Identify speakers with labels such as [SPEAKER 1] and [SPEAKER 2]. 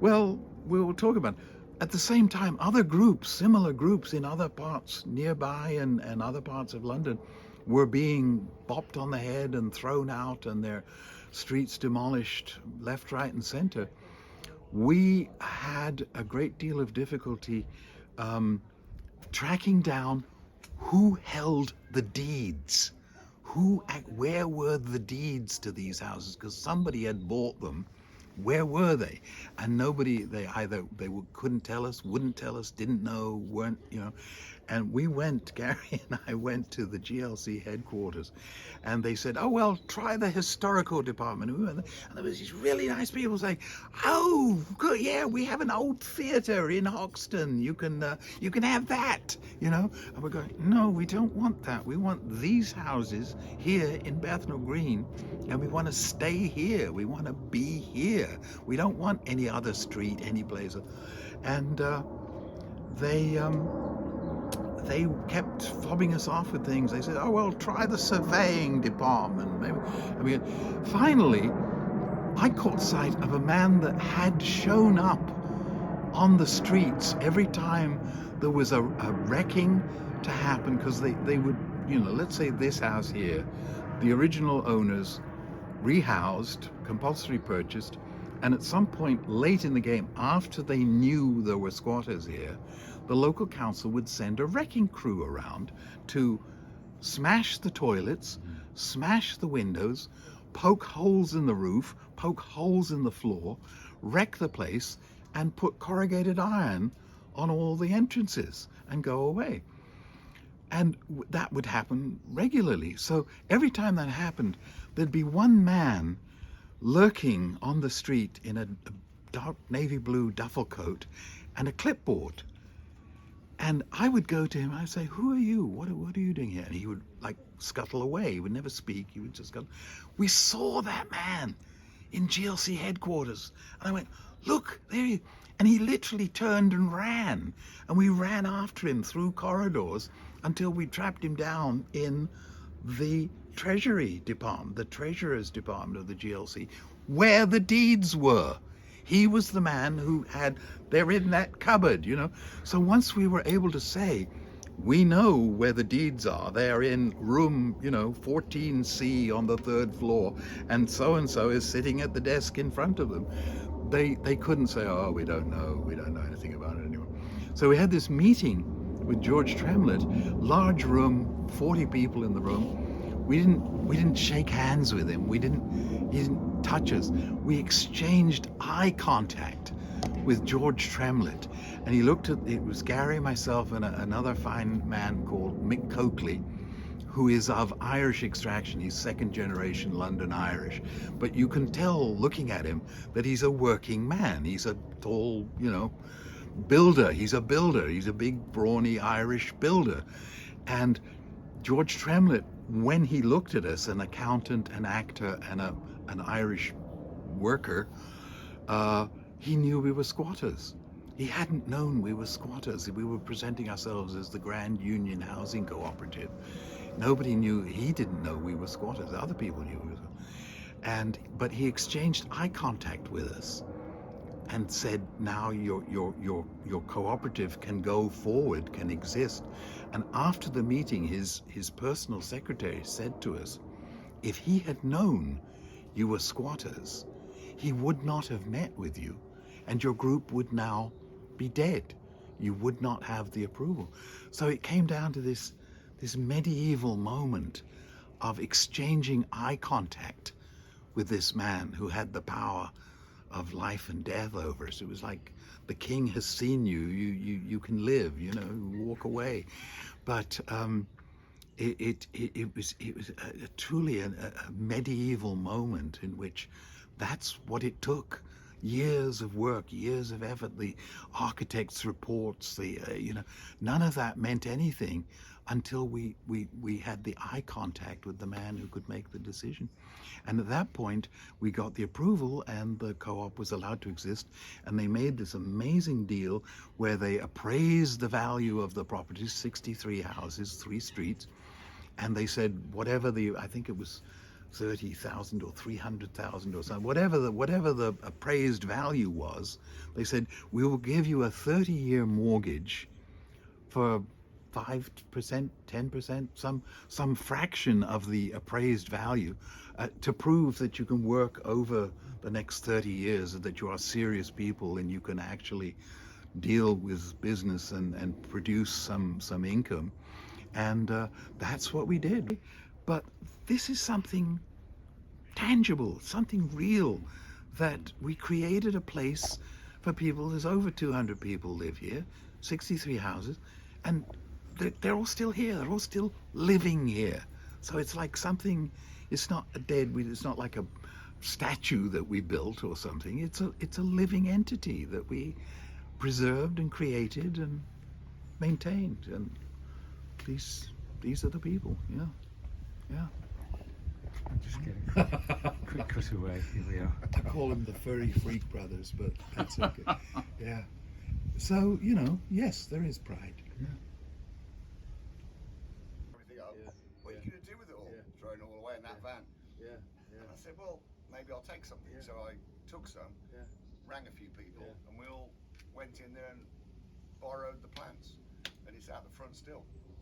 [SPEAKER 1] Well, we'll talk about it. At the same time, other groups, similar groups in other parts nearby and other parts of London were being bopped on the head and thrown out and their streets demolished left, right, and center. We had a great deal of difficulty um, tracking down who held the deeds. Where were the deeds to these houses? Because somebody had bought them. Where were they? And nobody, couldn't tell us, wouldn't tell us, didn't know, weren't, And we went, Gary and I went to the GLC headquarters, and they said, "Oh, well, try the historical department." And there was these really nice people saying, "Oh, good, yeah, we have an old theater in Hoxton. You can have that, And we're going, "No, we don't want that. We want these houses here in Bethnal Green, and we want to stay here. We want to be here. We don't want any other street, any place." And they kept fobbing us off with things. They said, "Oh, well, try the surveying department." Maybe. Finally, I caught sight of a man that had shown up on the streets every time there was a wrecking to happen, because they would, let's say this house here, the original owners rehoused, compulsory purchased, and at some point late in the game, after they knew there were squatters here, the local council would send a wrecking crew around to smash the toilets, smash the windows, poke holes in the roof, poke holes in the floor, wreck the place, and put corrugated iron on all the entrances and go away. And that would happen regularly. So every time that happened, there'd be one man lurking on the street in a dark navy blue duffel coat and a clipboard. And I would go to him, I'd say, "Who are you? What are you doing here?" And he would scuttle away. He would never speak. He would just go. "We saw that man in GLC headquarters." And I went, "Look, there he is." And he literally turned and ran. And we ran after him through corridors until we trapped him down in the Treasury Department, the Treasurer's Department of the GLC, where the deeds were. He was the man who they're in that cupboard, So once we were able to say, "We know where the deeds are, they're in room, 14C on the 3rd floor, and so is sitting at the desk in front of them," they couldn't say, "Oh, we don't know anything about it anymore." So we had this meeting with George Tremlett, large room, 40 people in the room. We didn't shake hands with him. He didn't touch us. We exchanged eye contact with George Tremlett, and he looked at, it was Gary, myself, and another fine man called Mick Coakley, who is of Irish extraction. He's 2nd generation London Irish, but you can tell looking at him that he's a working man. He's a tall, builder. He's a builder. He's a big, brawny Irish builder. And George Tremlett, when he looked at us, an accountant, an actor, and an Irish worker, he knew we were squatters. He hadn't known we were squatters. We were presenting ourselves as the Grand Union Housing Cooperative. Nobody knew. He didn't know we were squatters. Other people knew we were. But he exchanged eye contact with us and said, "Now your cooperative can go forward, can exist." And after the meeting, his personal secretary said to us, "If he had known you were squatters, he would not have met with you, and your group would now be dead. You would not have the approval." So it came down to this medieval moment of exchanging eye contact with this man who had the power of life and death over us. It was like, the king has seen you. You can live. Walk away. But it was truly a medieval moment in which that's what it took. Years of work, years of effort, the architect's reports, none of that meant anything until we had the eye contact with the man who could make the decision. And at that point, we got the approval, and the co-op was allowed to exist. And they made this amazing deal where they appraised the value of the property, 63 houses, 3 streets. And they said, whatever I think it was 30,000 or 300,000 or something, whatever the appraised value was. They said, we will give you a 30-year mortgage for 5%, 10%, some fraction of the appraised value, to prove that you can work over the next 30 years, and that you are serious people and you can actually deal with business and produce some income. And that's what we did. But this is something tangible, something real, that we created a place for people. There's over 200 people live here, 63 houses, and they're all still here. They're all still living here. So it's like something, it's not it's not like a statue that we built or something. It's a living entity that we preserved and created and maintained. And these are the people. Yeah.
[SPEAKER 2] I'm just kidding. Quick cut away. Here we are.
[SPEAKER 1] I call them the furry freak brothers, but that's okay. Yeah. So, yes, there is pride. Yeah.
[SPEAKER 3] Everything up. What are you going to do with it all? Throwing it all away in that van.
[SPEAKER 2] Yeah.
[SPEAKER 3] And I said, well, maybe I'll take something. So I took some, rang a few people, and we all went in there and borrowed the plants. And it's out the front still.